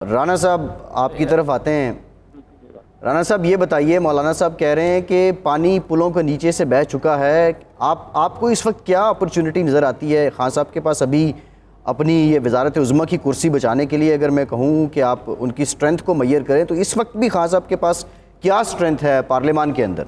رانا صاحب آپ کی طرف آتے ہیں۔ رانا صاحب یہ بتائیے، مولانا صاحب کہہ رہے ہیں کہ پانی پلوں کے نیچے سے بہہ چکا ہے، آپ کو اس وقت کیا اپرچونٹی نظر آتی ہے خان صاحب کے پاس ابھی اپنی یہ وزارت عظمیٰ کی کرسی بچانے کے لیے؟ اگر میں کہوں کہ آپ ان کی سٹرینتھ کو میئر کریں تو اس وقت بھی خان صاحب کے پاس کیا سٹرینتھ ہے پارلیمان کے اندر؟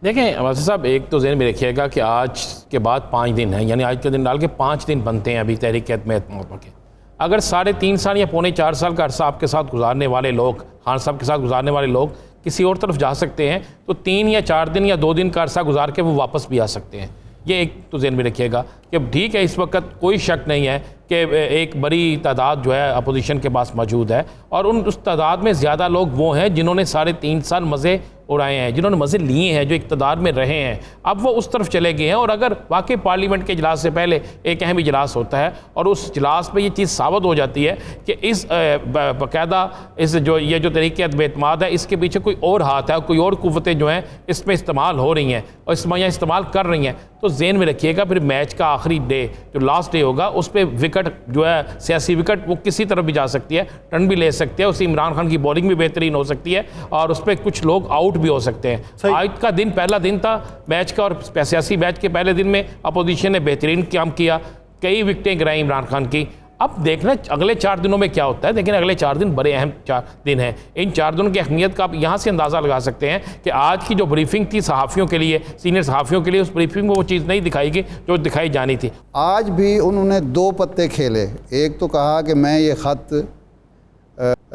دیکھیں واسف صاحب، ایک تو ذہن میں رکھیے گا کہ آج کے بعد 5 دن ہیں، یعنی آج کے دن ڈال کے 5 دن بنتے ہیں ابھی تحریک اعتماد کے۔ اگر 3.5 سال یا 4.25 سال کا عرصہ آپ کے ساتھ گزارنے والے لوگ، خان صاحب کے ساتھ گزارنے والے لوگ کسی اور طرف جا سکتے ہیں تو 3 یا 4 دن یا 2 دن کا عرصہ گزار کے وہ واپس بھی آ سکتے ہیں۔ یہ ایک تو ذہن میں رکھیے گا کہ ٹھیک ہے، اس وقت کوئی شک نہیں ہے کہ ایک بڑی تعداد جو ہے اپوزیشن کے پاس موجود ہے، اور اس تعداد میں زیادہ لوگ وہ ہیں جنہوں نے 3.5 سال مزے اڑائے ہیں، جنہوں نے مزے لیے ہیں، جو اقتدار میں رہے ہیں، اب وہ اس طرف چلے گئے ہیں۔ اور اگر واقعی پارلیمنٹ کے اجلاس سے پہلے ایک اہم اجلاس ہوتا ہے اور اس اجلاس پہ یہ چیز ثابت ہو جاتی ہے کہ اس باقاعدہ یہ جو تحریک اعتماد ہے، اس کے پیچھے کوئی اور ہاتھ ہے، کوئی اور قوتیں جو ہیں اس میں استعمال ہو رہی ہیں اور استعمال کر رہی ہیں، تو ذہن میں رکھیے گا پھر میچ کا آخری ڈے جو لاسٹ ڈے ہوگا اس پہ وکٹ جو ہے، سیاسی وکٹ، وہ کسی طرف بھی جا سکتی ہے، ٹرن بھی لے سکتی ہے، اس سے عمران خان کی بولنگ بھی بہترین ہو سکتی ہے اور اس پہ کچھ لوگ آؤٹ بھی ہو سکتے ہیں۔ آج کا دن پہلا دن تھا میچ کا، اور سیاسی میچ کے پہلے دن میں اپوزیشن نے بہترین کام کیا، کئی وکٹیں گرائیں عمران خان کی۔ اب دیکھنا اگلے 4 دنوں میں کیا ہوتا ہے، لیکن اگلے 4 دن بڑے اہم 4 دن ہیں۔ ان 4 دنوں کی اہمیت کا آپ یہاں سے اندازہ لگا سکتے ہیں کہ آج کی جو بریفنگ تھی صحافیوں کے لیے، سینئر صحافیوں کے لیے، اس بریفنگ میں وہ چیز نہیں دکھائی گئی جو دکھائی جانی تھی۔ آج بھی انہوں نے 2 پتے کھیلے، ایک تو کہا کہ میں یہ خط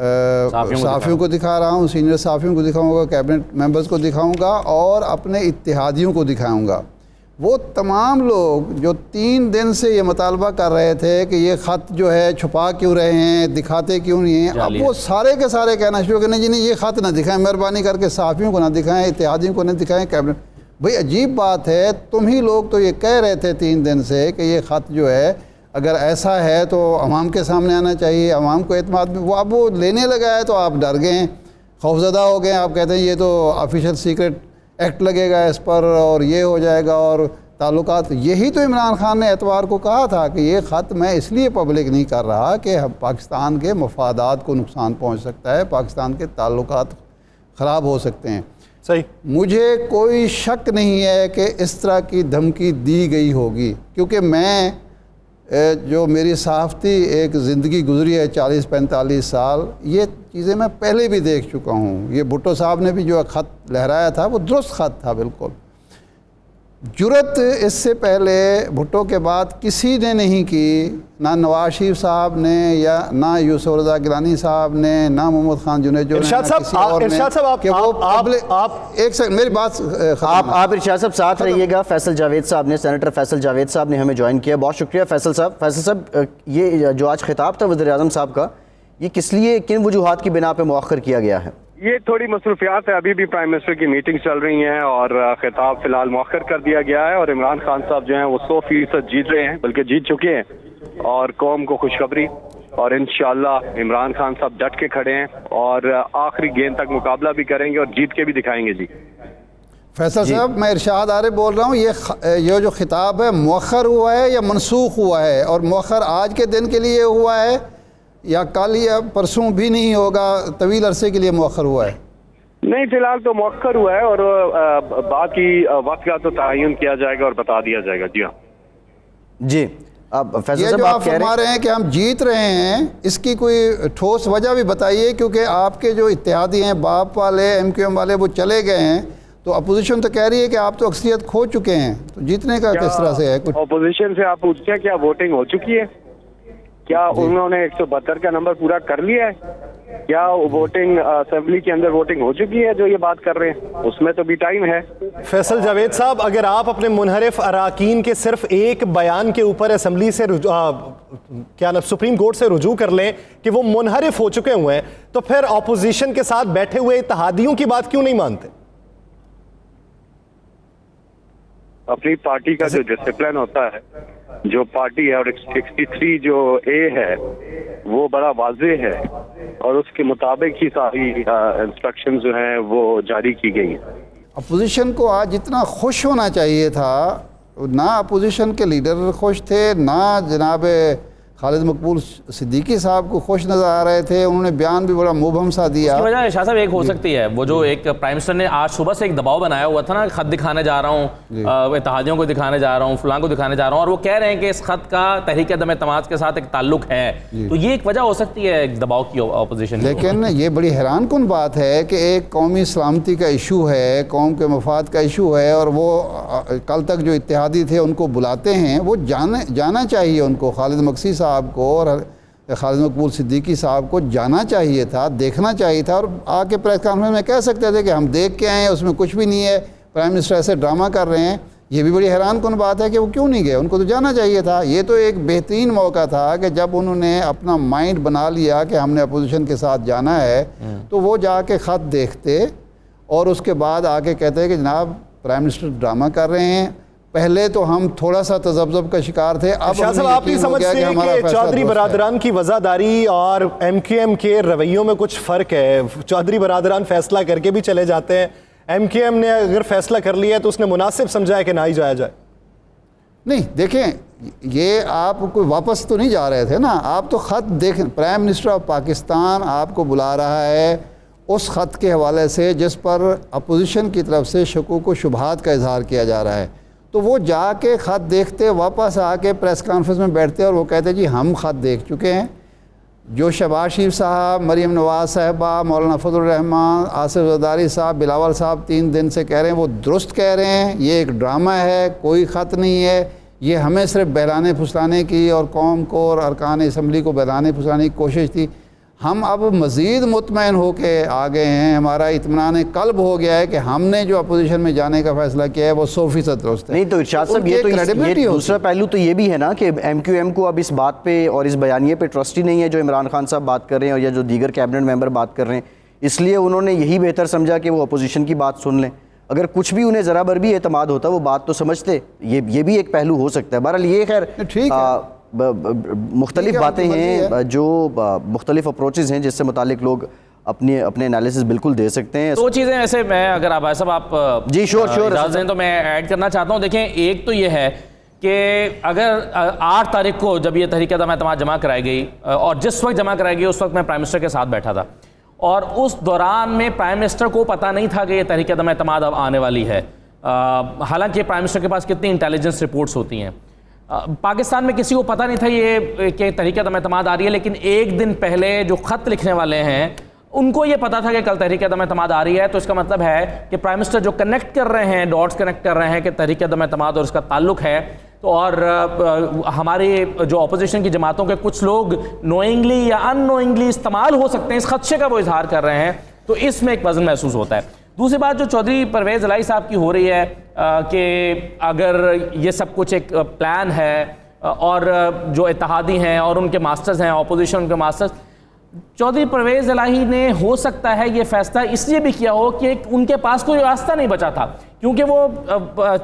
صحافیوں کو دکھا رہا ہوں، سینئر صحافیوں کو دکھاؤں گا، کیبنٹ ممبرز کو دکھاؤں گا اور اپنے اتحادیوں کو دکھاؤں گا۔ وہ تمام لوگ جو 3 دن سے یہ مطالبہ کر رہے تھے کہ یہ خط جو ہے چھپا کیوں رہے ہیں، دکھاتے کیوں نہیں ہیں، اب وہ سارے کے سارے کہنا شروع کرنے جی نہیں یہ خط نہ دکھائیں، مہربانی کر کے صحافیوں کو نہ دکھائیں، اتحادیوں کو نہ دکھائیں، کیبنٹ۔ بھئی عجیب بات ہے، تم ہی لوگ تو یہ کہہ رہے تھے 3 دن سے کہ یہ خط جو ہے اگر ایسا ہے تو عوام کے سامنے آنا چاہیے، عوام کو اعتماد میں، وہ اب وہ لینے لگا ہے تو آپ ڈر گئے ہیں، خوفزدہ ہو گئے ہیں، آپ کہتے ہیں یہ تو آفیشل سیکرٹ ایکٹ لگے گا اس پر اور یہ ہو جائے گا اور تعلقات۔ یہی تو عمران خان نے اتوار کو کہا تھا کہ یہ خط میں اس لیے پبلک نہیں کر رہا کہ پاکستان کے مفادات کو نقصان پہنچ سکتا ہے، پاکستان کے تعلقات خراب ہو سکتے ہیں۔ صحیح، مجھے کوئی شک نہیں ہے کہ اس طرح کی دھمکی دی گئی ہوگی، کیونکہ میں جو میری صحافتی ایک زندگی گزری ہے 40-45 سال، یہ چیزیں میں پہلے بھی دیکھ چکا ہوں۔ یہ بھٹو صاحب نے بھی جو خط لہرایا تھا وہ درست خط تھا بالکل۔ جرت اس سے پہلے بھٹو کے بعد کسی نے نہیں کی، نہ نواز شریف صاحب نے یا نہ یوسف رضا گیلانی صاحب نے، نہ محمد خان جنیجو نے، ارشاد صاحب کہ وہ آپ ایک سیکنڈ میری بات آپ ارشاد صاحب ساتھ رہیے گا۔ فیصل جاوید صاحب نے، سینیٹر فیصل جاوید صاحب نے ہمیں جوائن کیا، بہت شکریہ فیصل صاحب۔ فیصل صاحب، یہ جو آج خطاب تھا وزیر اعظم صاحب کا، یہ کس لیے، کن وجوہات کی بنا پہ مؤخر کیا گیا ہے؟ یہ تھوڑی مصروفیات ہے، ابھی بھی پرائم منسٹر کی میٹنگ چل رہی ہیں اور خطاب فی الحال مؤخر کر دیا گیا ہے، اور عمران خان صاحب جو ہیں وہ 100% جیت رہے ہیں، بلکہ جیت چکے ہیں، اور قوم کو خوشخبری، اور انشاءاللہ عمران خان صاحب ڈٹ کے کھڑے ہیں اور آخری گیند تک مقابلہ بھی کریں گے اور جیت کے بھی دکھائیں گے۔ جی فیصل صاحب، میں ارشاد عارف بول رہا ہوں، یہ جو خطاب ہے مؤخر ہوا ہے یا منسوخ ہوا ہے؟ اور مؤخر آج کے دن کے لیے ہوا ہے یا کل یا پرسوں بھی نہیں ہوگا، طویل عرصے کے لیے مؤخر ہوا ہے؟ نہیں، فی الحال تو مؤخر ہوا ہے اور باقی وقت کا تو تعین کیا جائے گا اور بتا دیا جائے گا۔ جی ہاں جی، اب فیصل یہ صاحب جو آپ آپ کہہ فرما رہے ہیں کہ ہم جیت رہے ہیں، اس کی کوئی ٹھوس وجہ بھی بتائیے، کیونکہ آپ کے جو اتحادی ہیں، باپ والے، ایم کیو ایم والے، وہ چلے گئے ہیں، تو اپوزیشن تو کہہ رہی ہے کہ آپ تو اکثریت کھو چکے ہیں، تو جیتنے کا کس طرح سے ہے؟ اپوزیشن سے آپ پوچھتے ہیں کیا ووٹنگ ہو چکی ہے؟ کیا انہوں نے 172 کا نمبر پورا کر لیا ہے؟ کیا ووٹنگ اسمبلی کے اندر ووٹنگ ہو چکی ہے جو یہ بات کر رہے ہیں؟ اس میں تو بھی ٹائم ہے۔ فیصل جاوید صاحب، اگر آپ اپنے منحرف اراکین کے صرف ایک بیان کے اوپر اسمبلی سے سپریم کورٹ سے رجوع کر لیں کہ وہ منحرف ہو چکے ہوئے ہیں، تو پھر اپوزیشن کے ساتھ بیٹھے ہوئے اتحادیوں کی بات کیوں نہیں مانتے؟ اپنی پارٹی کا جو ڈسپلن ہوتا ہے، جو پارٹی ہے، اور 63 جو اے ہے وہ بڑا واضح ہے اور اس کے مطابق ہی ساری انسٹرکشن جو ہیں وہ جاری کی گئی ہیں۔ اپوزیشن کو آج جتنا خوش ہونا چاہیے تھا، نہ اپوزیشن کے لیڈر خوش تھے، نہ جناب خالد مقبول صدیقی صاحب کو خوش نظر آ رہے تھے، انہوں نے بیان بھی بڑا مبہم سا دیا۔ اس کی وجہ شاہ صاحب ایک ہو سکتی ہے وہ جو ایک پرائم منسٹر نے آج صبح سے ایک دباؤ بنایا ہوا تھا نا، خط دکھانے جا رہا ہوں، اتحادیوں کو دکھانے جا رہا ہوں، فلاں کو دکھانے جا رہا ہوں، اور وہ کہہ رہے ہیں کہ اس خط کا تحریک عدم اعتماد کے ساتھ ایک تعلق ہے، تو یہ ایک وجہ ہو سکتی ہے ایک دباؤ کی اپوزیشن۔ لیکن یہ بڑی حیران کن بات ہے کہ ایک قومی سلامتی کا ایشو ہے، قوم کے مفاد کا ایشو ہے، اور وہ کل تک جو اتحادی تھے ان کو بلاتے ہیں، وہ جانا چاہیے ان کو، خالد مقصی صاحب کو اور خالد مقبول صدیقی صاحب کو جانا چاہیے تھا، دیکھنا چاہیے تھا، اور آ کے پریس کانفرنس میں کہہ سکتے تھے کہ ہم دیکھ کے آئے ہیں، اس میں کچھ بھی نہیں ہے، پرائم منسٹر ایسے ڈرامہ کر رہے ہیں۔ یہ بھی بڑی حیران کن بات ہے کہ وہ کیوں نہیں گئے، ان کو تو جانا چاہیے تھا۔ یہ تو ایک بہترین موقع تھا کہ جب انہوں نے اپنا مائنڈ بنا لیا کہ ہم نے اپوزیشن کے ساتھ جانا ہے، تو وہ جا کے خط دیکھتے اور اس کے بعد آ کے کہتے کہ جناب پرائم منسٹر ڈرامہ کر رہے ہیں۔ پہلے تو ہم تھوڑا سا تذبذب کا شکار تھے، اب شاہ صاحب آپ نہیں سمجھتے کہ چودھری برادران کی وزاداری اور ایم کیو ایم کے رویوں میں کچھ فرق ہے؟ چودھری برادران فیصلہ کر کے بھی چلے جاتے ہیں، ایم کیو ایم نے اگر فیصلہ کر لیا ہے تو اس نے مناسب سمجھا ہے کہ نہ ہی جایا جائے۔ نہیں دیکھیں، یہ آپ کوئی واپس تو نہیں جا رہے تھے نا، آپ تو خط دیکھیں، پرائم منسٹر آف پاکستان آپ کو بلا رہا ہے اس خط کے حوالے سے جس پر اپوزیشن کی طرف سے شکوک و شبہات کا اظہار کیا جا رہا ہے، تو وہ جا کے خط دیکھتے، واپس آ کے پریس کانفرنس میں بیٹھتے اور وہ کہتے جی ہم خط دیکھ چکے ہیں۔ جو شہباز شریف صاحب، مریم نواز صاحبہ، مولانا فضل الرحمان، آصف زرداری صاحب، بلاول صاحب 3 دن سے کہہ رہے ہیں، وہ درست کہہ رہے ہیں، یہ ایک ڈرامہ ہے، کوئی خط نہیں ہے، یہ ہمیں صرف بہلانے پھسلانے کی اور قوم کو اور ارکان اسمبلی کو بہلانے پھسلانے کی کوشش تھی۔ ہم اب مزید مطمئن ہو کے آ گئے ہیں، ہمارا اطمینان قلب ہو گیا ہے کہ ہم نے جو اپوزیشن میں جانے کا فیصلہ کیا ہے وہ 100% درست ہے۔ نہیں تو ارشاد صاحب یہ دوسرا پہلو تو یہ بھی ہے نا کہ ایم کیو ایم کو اب اس بات پہ اور اس بیانیے پہ ٹرسٹ ہی نہیں ہے جو عمران خان صاحب بات کر رہے ہیں اور یا جو دیگر کیبنٹ ممبر بات کر رہے ہیں، اس لیے انہوں نے یہی بہتر سمجھا کہ وہ اپوزیشن کی بات سن لیں۔ اگر کچھ بھی انہیں ذرا بر بھی اعتماد ہوتا وہ بات تو سمجھتے، یہ بھی ایک پہلو ہو سکتا ہے۔ بہرحال یہ خیر ٹھیک ہے، مختلف باتیں ہیں جو مختلف اپروچز ہیں جس سے متعلق لوگ اپنے انالیسس بالکل دے سکتے ہیں۔ 2 چیزیں ایسے میں اگر عباس صاحب آپ جی شور اجازت دیں تو میں ایڈ کرنا چاہتا ہوں۔ دیکھیں، ایک تو یہ ہے کہ اگر 8 تاریخ کو جب یہ تحریک عدم اعتماد جمع کرائی گئی اور جس وقت جمع کرائی گئی اس وقت میں پرائم منسٹر کے ساتھ بیٹھا تھا، اور اس دوران میں پرائم منسٹر کو پتہ نہیں تھا کہ یہ تحریک عدم اعتماد اب آنے والی ہے، حالانکہ پرائم منسٹر کے پاس کتنی انٹیلیجنس رپورٹس ہوتی ہیں۔ پاکستان میں کسی کو پتہ نہیں تھا یہ کہ تحریک عدم اعتماد آ رہی ہے، لیکن ایک دن پہلے جو خط لکھنے والے ہیں ان کو یہ پتا تھا کہ کل تحریک عدم اعتماد آ رہی ہے، تو اس کا مطلب ہے کہ پرائم منسٹر جو کنیکٹ کر رہے ہیں، ڈاٹس کنیکٹ کر رہے ہیں کہ تحریک عدم اعتماد اور اس کا تعلق ہے، تو اور ہماری جو اپوزیشن کی جماعتوں کے کچھ لوگ نوئنگلی یا ان نوئنگلی استعمال ہو سکتے ہیں، اس خدشے کا وہ اظہار کر رہے ہیں، تو اس میں ایک وزن محسوس ہوتا ہے۔ دوسری بات جو چودھری پرویز الہی صاحب کی ہو رہی ہے کہ اگر یہ سب کچھ ایک پلان ہے اور جو اتحادی ہیں اور ان کے ماسٹرز ہیں، اپوزیشن کے ماسٹرز، چودھری پرویز الہی نے ہو سکتا ہے یہ فیصلہ اس لیے بھی کیا ہو کہ ان کے پاس کوئی راستہ نہیں بچا تھا، کیونکہ وہ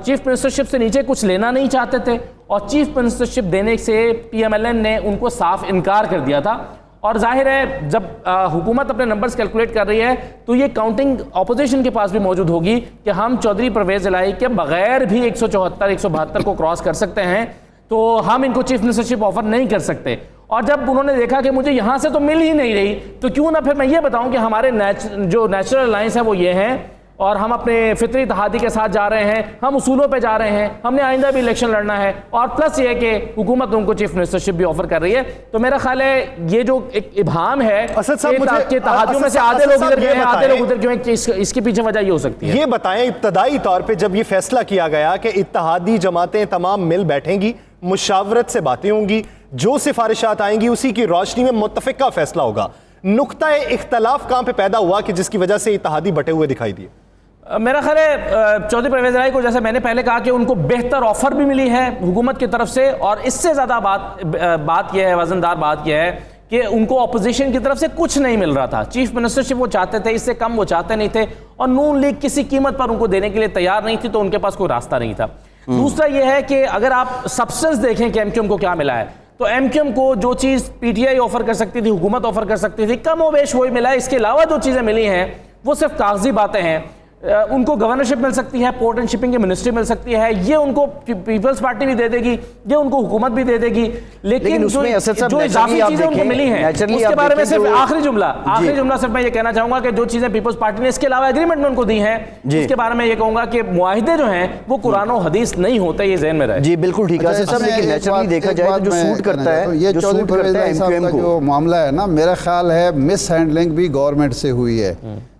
چیف منسٹرشپ سے نیچے کچھ لینا نہیں چاہتے تھے، اور چیف منسٹرشپ دینے سے پی ایم ایل این نے ان کو صاف انکار کر دیا تھا۔ اور ظاہر ہے جب حکومت اپنے نمبرز کیلکولیٹ کر رہی ہے تو یہ کاؤنٹنگ اپوزیشن کے پاس بھی موجود ہوگی کہ ہم چودھری پرویز الہی کے بغیر بھی 174 172 کو کراس کر سکتے ہیں، تو ہم ان کو چیف منسٹرشپ آفر نہیں کر سکتے۔ اور جب انہوں نے دیکھا کہ مجھے یہاں سے تو مل ہی نہیں رہی، تو کیوں نہ پھر میں یہ بتاؤں کہ ہمارے جو نیچرل الائنس ہیں وہ یہ ہیں، اور ہم اپنے فطری اتحادی کے ساتھ جا رہے ہیں، ہم اصولوں پہ جا رہے ہیں، ہم نے آئندہ بھی الیکشن لڑنا ہے، اور پلس یہ کہ حکومت ان کو چیف منسٹرشپ بھی آفر کر رہی ہے۔ تو میرا خیال ہے یہ جو ایک ابہام ہے کہ اتحادیوں میں سے آدھے لوگ ادھر گئے ہیں آدھے لوگ ادھر کیوں ہیں، اس کے پیچھے وجہ یہ ہو سکتی ہے۔ یہ بتائیں ابتدائی طور پہ جب یہ فیصلہ کیا گیا کہ اتحادی جماعتیں تمام مل بیٹھیں گی، مشاورت سے باتیں ہوں گی، جو سفارشات آئیں گی اسی کی روشنی میں متفقہ فیصلہ ہوگا، نقطہ اختلاف کہاں پہ پیدا ہوا کہ جس کی وجہ سے اتحادی بٹے ہوئے دکھائی دیے؟ میرا خیال ہے چودھری پرویز الہی کو جیسے میں نے پہلے کہا کہ ان کو بہتر آفر بھی ملی ہے حکومت کی طرف سے، اور اس سے زیادہ بات یہ ہے، وزندار بات یہ ہے کہ ان کو اپوزیشن کی طرف سے کچھ نہیں مل رہا تھا۔ چیف منسٹرشپ وہ چاہتے تھے، اس سے کم وہ چاہتے نہیں تھے، اور نون لیگ کسی قیمت پر ان کو دینے کے لیے تیار نہیں تھی، تو ان کے پاس کوئی راستہ نہیں تھا۔ دوسرا یہ ہے کہ اگر آپ سبسٹنس دیکھیں کہ ایم کیو ایم کو کیا ملا ہے، تو ایم کیو ایم کو جو چیز پی ٹی آئی آفر کر سکتی تھی، حکومت آفر کر سکتی تھی، کم و بیش وہی ملا ہے۔ اس کے علاوہ جو چیزیں ملی ہیں وہ صرف کاغذی باتیں ہیں۔ ان کو گورنرشپ مل سکتی ہے, پورٹ اینڈ شپنگ کی منسٹری مل سکتی ہے, یہ ان کو پیپلز پارٹی بھی دے دے گی, یہ ان کو حکومت بھی دے دے گی, لیکن جو اضافی چیزیں ان کو ملی ہیں اس کے بارے میں صرف آخری جملہ صرف میں یہ کہنا چاہوں گا کہ جو چیزیں پیپلز پارٹی نے اس کے علاوہ ایگریمنٹ میں ان کو دی ہیں, اس کے بارے میں یہ کہوں گا کہ معاہدے جو ہیں وہ قرآن و حدیث نہیں ہوتے, یہ ذہن میں رہے. جی بالکل ٹھیک ہے صاحب, لیکن نیچرلی دیکھا جائے تو جو سوٹ کرتا ہے, یہ چودھری پرویز لائی صاحب کا جو معاملہ ہے نا, میرا خیال ہے مس ہینڈلنگ بھی گورنمنٹ سے ہوئی ہے.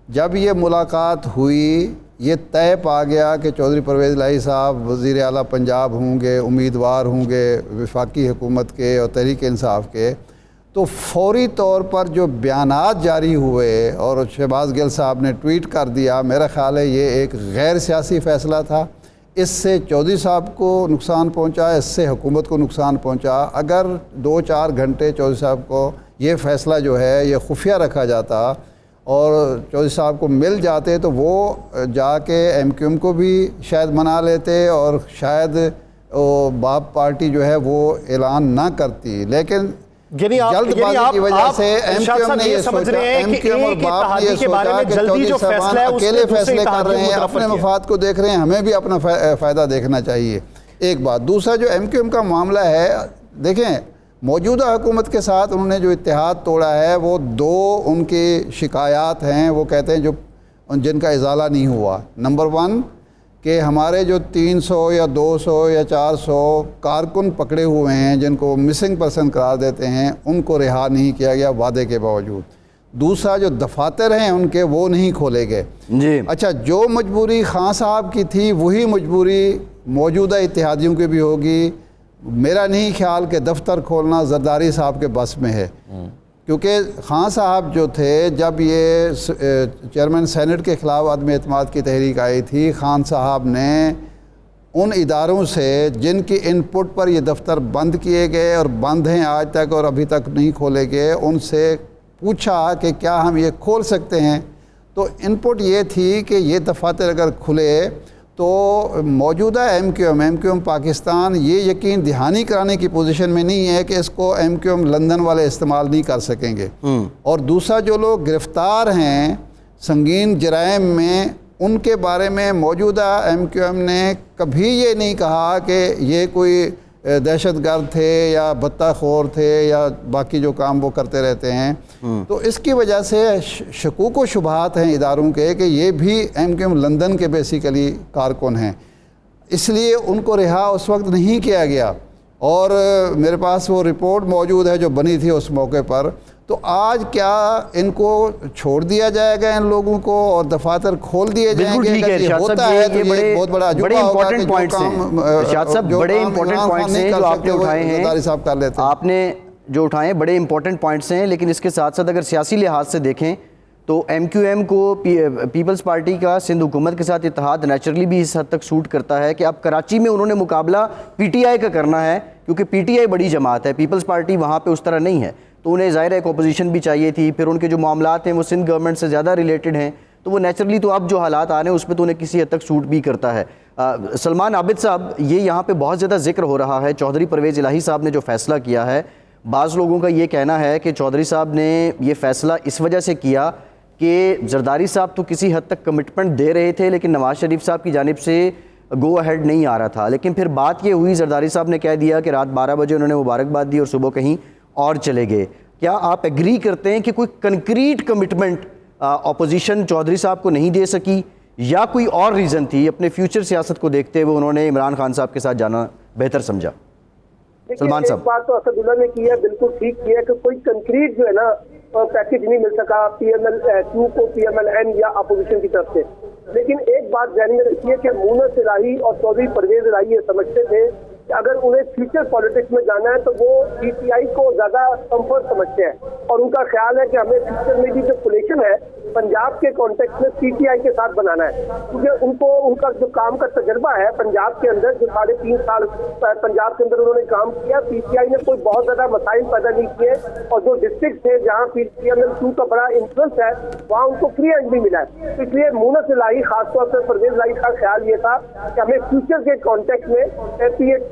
جب یہ ملاقات ہوئی, یہ طے پا گیا کہ چودھری پرویز لائی صاحب وزیر اعلیٰ پنجاب ہوں گے, امیدوار ہوں گے وفاقی حکومت کے اور تحریک انصاف کے, تو فوری طور پر جو بیانات جاری ہوئے اور شہباز گل صاحب نے ٹویٹ کر دیا, میرا خیال ہے یہ ایک غیر سیاسی فیصلہ تھا. اس سے چودھری صاحب کو نقصان پہنچا, اس سے حکومت کو نقصان پہنچا. اگر 2-4 گھنٹے چودھری صاحب کو یہ فیصلہ جو ہے یہ خفیہ رکھا جاتا اور چودھری صاحب کو مل جاتے تو وہ جا کے ایم کیو ایم کو بھی شاید منا لیتے اور شاید باپ پارٹی جو ہے وہ اعلان نہ کرتی. لیکن جلد بازی کی وجہ سے ایم کیو ایم نے یہ سوچا, ایم کیو ایم اور باپ نے یہ سوچا کہ چودھری صاحب اکیلے فیصلے کر رہے ہیں, اپنے مفاد کو دیکھ رہے ہیں, ہمیں بھی اپنا فائدہ دیکھنا چاہیے. ایک بات. دوسرا جو ایم کیو ایم کا معاملہ ہے, دیکھیں موجودہ حکومت کے ساتھ انہوں نے جو اتحاد توڑا ہے وہ 2 ان کی شکایات ہیں, وہ کہتے ہیں جو جن کا ازالہ نہیں ہوا. نمبر 1 کہ ہمارے جو 300 یا 200 یا 400 کارکن پکڑے ہوئے ہیں جن کو مسنگ پرسن قرار دیتے ہیں, ان کو رہا نہیں کیا گیا وعدے کے باوجود. دوسرا جو دفاتر ہیں ان کے وہ نہیں کھولے گئے. جی اچھا, جو مجبوری خان صاحب کی تھی وہی مجبوری موجودہ اتحادیوں کی بھی ہوگی. میرا نہیں خیال کہ دفتر کھولنا زرداری صاحب کے بس میں ہے, کیونکہ خان صاحب جو تھے جب یہ چیئرمین سینٹ کے خلاف عدم اعتماد کی تحریک آئی تھی, خان صاحب نے ان اداروں سے جن کی ان پٹ پر یہ دفتر بند کیے گئے اور بند ہیں آج تک اور ابھی تک نہیں کھولے گئے, ان سے پوچھا کہ کیا ہم یہ کھول سکتے ہیں. تو ان پٹ یہ تھی کہ یہ دفاتر اگر کھلے تو موجودہ ایم کیو ایم پاکستان یہ یقین دہانی کرانے کی پوزیشن میں نہیں ہے کہ اس کو ایم کیو ایم لندن والے استعمال نہیں کر سکیں گے. اور دوسرا جو لوگ گرفتار ہیں سنگین جرائم میں, ان کے بارے میں موجودہ ایم کیو ایم نے کبھی یہ نہیں کہا کہ یہ کوئی دہشت گرد تھے یا بتہ خور تھے یا باقی جو کام وہ کرتے رہتے ہیں. تو اس کی وجہ سے شکوک و شبہات ہیں اداروں کے کہ یہ بھی ایم کیو ایم لندن کے بیسیکلی کارکن ہیں, اس لیے ان کو رہا اس وقت نہیں کیا گیا. اور میرے پاس وہ رپورٹ موجود ہے جو بنی تھی اس موقع پر. تو آج کیا ان کو چھوڑ دیا جائے گا ان لوگوں کو اور دفاتر کھول دیے جائیں گے؟ اگر یہ ہوتا ہے تو یہ بہت بڑا بڑے امپورٹنٹ پوائنٹس ہیں ارشاد صاحب, بڑے امپورٹنٹ پوائنٹس ہیں جو آپ نے اٹھائے ہیں, آپ نے جو اٹھائے ہیں بڑے امپورٹنٹ پوائنٹس ہیں. لیکن اس کے ساتھ ساتھ اگر سیاسی لحاظ سے دیکھیں تو ایم کیو ایم کو پیپلز پارٹی کا سندھ حکومت کے ساتھ اتحاد نیچرلی بھی اس حد تک سوٹ کرتا ہے کہ اب کراچی میں انہوں نے مقابلہ پی ٹی آئی کا کرنا ہے, کیونکہ پی ٹی آئی بڑی جماعت ہے, پیپلز پارٹی وہاں پہ اس طرح نہیں ہے. تو انہیں ظاہر ہے ایک اپوزیشن بھی چاہیے تھی. پھر ان کے جو معاملات ہیں وہ سندھ گورنمنٹ سے زیادہ ریلیٹڈ ہیں, تو وہ نیچرلی تو اب جو حالات آ رہے ہیں اس پہ تو انہیں کسی حد تک سوٹ بھی کرتا ہے. سلمان عابد صاحب, یہ یہاں پہ بہت زیادہ ذکر ہو رہا ہے چودھری پرویز الہی صاحب نے جو فیصلہ کیا ہے. بعض لوگوں کا یہ کہنا ہے کہ چودھری صاحب نے یہ فیصلہ اس وجہ سے کیا کہ زرداری صاحب تو کسی حد تک کمٹمنٹ دے رہے تھے لیکن نواز شریف صاحب کی جانب سے گو اہیڈ نہیں آ رہا تھا. لیکن پھر بات یہ ہوئی, زرداری صاحب نے کہہ دیا کہ رات 12 بجے انہوں نے مبارکباد دی اور صبح کہیں اور چلے گئے. کیا آپ ایگری کرتے ہیں کہ کوئی کنکریٹ کمٹمنٹ اپوزیشن چودھری صاحب کو نہیں دے سکی, یا کوئی اور ریزن تھی, اپنے فیوچر سیاست کو دیکھتے ہوئے انہوں نے عمران خان صاحب کے ساتھ جانا بہتر سمجھا؟ سلمان صاحب, بات تو اسد اللہ نے کی ہے, بالکل ٹھیک کی ہے کہ کوئی کنکریٹ جو ہے نا پیکج نہیں مل سکا پی ایم ایل کیو کو, پی ایم ایل این یا اپوزیشن کی طرف سے. لیکن ایک بات ذہن میں رکھیے کہ مونس الہی اور چودھری پرویز الہی یہ سمجھتے تھے کہ اگر انہیں فیوچر پالیٹکس میں جانا ہے تو وہ پی ٹی آئی کو زیادہ کمفرٹ سمجھتے ہیں, اور ان کا خیال ہے کہ ہمیں فیوچر میں بھی جو کولیشن ہے پنجاب کے کانٹیکس میں پی ٹی آئی کے ساتھ بنانا ہے, کیونکہ ان کو ان کا جو کام کا تجربہ ہے پنجاب کے اندر, جو 3.5 سال پنجاب کے اندر انہوں نے کام کیا, پی ٹی آئی نے کوئی بہت زیادہ مسائل پیدا نہیں کیے, اور جو ڈسٹرکٹ تھے جہاں پی ایم ایل کیو کا بڑا انفلوئنس ہے وہاں ان کو فری ہینڈ بھی ملا ہے. اس لیے مونس الہی خاص طور سے پرویز الہی کا خیال یہ تھا کہ ہمیں فیوچر کے کانٹیکٹ میں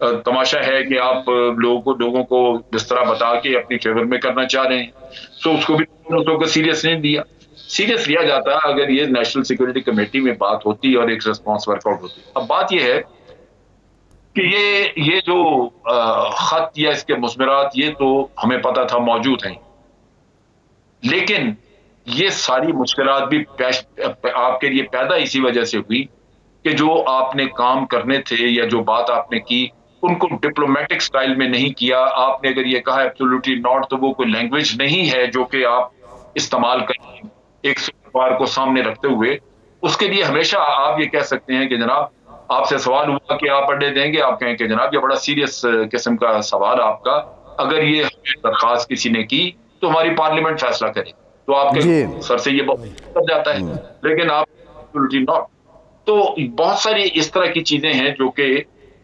تماشا ہے کہ آپ لوگوں کو جس طرح بتا کے اپنی فیور میں کرنا چاہ رہے ہیں، تو اس کو بھی لوگوں کو سیریس نہیں لیا. سیریس لیا جاتا اگر یہ نیشنل سیکورٹی کمیٹی میں بات ہوتی اور ایک ریسپانس ورک آؤٹ ہوتی. اب بات یہ ہے کہ یہ جو خط یا اس کے مضمرات یہ تو ہمیں پتا تھا موجود ہیں، لیکن یہ ساری مشکلات بھی آپ کے لیے پیدا اسی وجہ سے ہوئی کہ جو آپ نے کام کرنے تھے یا جو بات آپ نے کی ان کو ڈپلومیٹک سٹائل میں نہیں کیا. آپ نے اگر یہ کہا ایبسولوٹلی ناٹ تو وہ کوئی لینگویج نہیں ہے جو کہ آپ استعمال کریں ایک سوال کو سامنے رکھتے ہوئے. اس کے لیے ہمیشہ آپ یہ کہہ سکتے ہیں کہ جناب آپ سے سوال ہوا کہ آپ اڈے دیں گے، آپ کہیں کہ جناب یہ بڑا سیریس قسم کا سوال آپ کا، اگر یہ درخواست کسی نے کی تو ہماری پارلیمنٹ فیصلہ کرے. تو آپ کے سر سے یہ بہت کر جاتا ہے، لیکن آپ ایبسولوٹلی ناٹ. تو بہت ساری اس طرح کی چیزیں ہیں جو کہ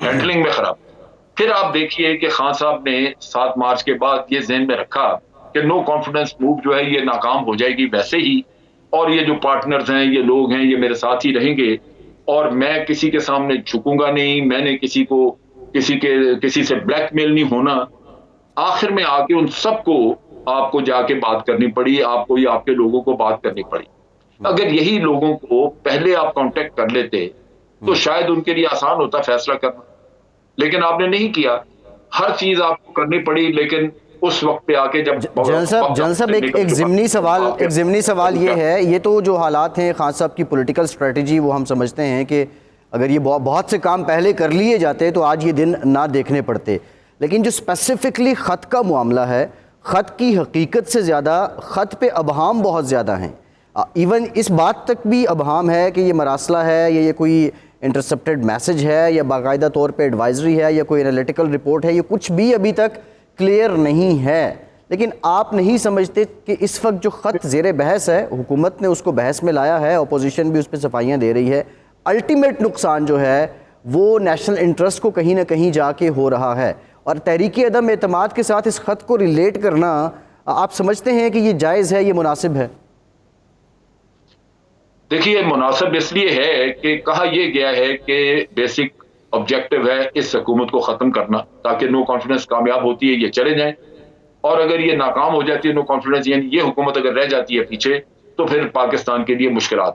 ہینڈلنگ میں خراب. پھر آپ دیکھیے کہ خان صاحب نے 7 مارچ کے بعد یہ ذہن میں رکھا کہ نو کانفیڈنس موو جو ہے یہ ناکام ہو جائے گی ویسے ہی، اور یہ جو پارٹنرز ہیں یہ لوگ ہیں یہ میرے ساتھ ہی رہیں گے اور میں کسی کے سامنے جھکوں گا نہیں، میں نے کسی سے بلیک میل نہیں ہونا. آخر میں آ کے ان سب کو آپ کو جا کے بات کرنی پڑی، آپ کو یا آپ کے لوگوں کو بات کرنی پڑی. اگر یہی لوگوں کو پہلے آپ کانٹیکٹ کر لیتے تو شاید ان کے لیے آسان ہوتا فیصلہ کرنا، لیکن آپ نے نہیں کیا. ہر چیز آپ کو کرنی پڑی، لیکن اس وقت پہ آ کے جب جنرل صاحب ایک ضمنی سوال یہ ہے، یہ تو جو حالات ہیں خان صاحب کی پولیٹیکل اسٹریٹجی وہ ہم سمجھتے ہیں کہ اگر یہ بہت سے کام پہلے کر لیے جاتے تو آج یہ دن نہ دیکھنے پڑتے، لیکن جو اسپیسیفکلی خط کا معاملہ ہے، خط کی حقیقت سے زیادہ خط پہ ابہام بہت زیادہ ہیں. ایون اس بات تک بھی ابہام ہے کہ یہ مراسلہ ہے یا یہ کوئی انٹرسپٹڈ میسج ہے یا باقاعدہ طور پہ ایڈوائزری ہے یا کوئی انالیٹیکل رپورٹ ہے، یہ کچھ بھی ابھی تک کلیئر نہیں ہے. لیکن آپ نہیں سمجھتے کہ اس وقت جو خط زیر بحث ہے، حکومت نے اس کو بحث میں لایا ہے، اپوزیشن بھی اس پہ صفائیاں دے رہی ہے، الٹیمیٹ نقصان جو ہے وہ نیشنل انٹرسٹ کو کہیں نہ کہیں جا کے ہو رہا ہے، اور تحریک عدم اعتماد کے ساتھ اس خط کو ریلیٹ کرنا آپ سمجھتے ہیں کہ یہ جائز ہے، یہ مناسب ہے؟ دیکھیے مناسب اس لیے ہے کہ کہا یہ گیا ہے کہ بیسک آبجیکٹو ہے اس حکومت کو ختم کرنا تاکہ نو کانفیڈنس کامیاب ہوتی ہے یہ چلے جائیں، اور اگر یہ ناکام ہو جاتی ہے نو کانفیڈنس یعنی یہ حکومت اگر رہ جاتی ہے پیچھے تو پھر پاکستان کے لیے مشکلات.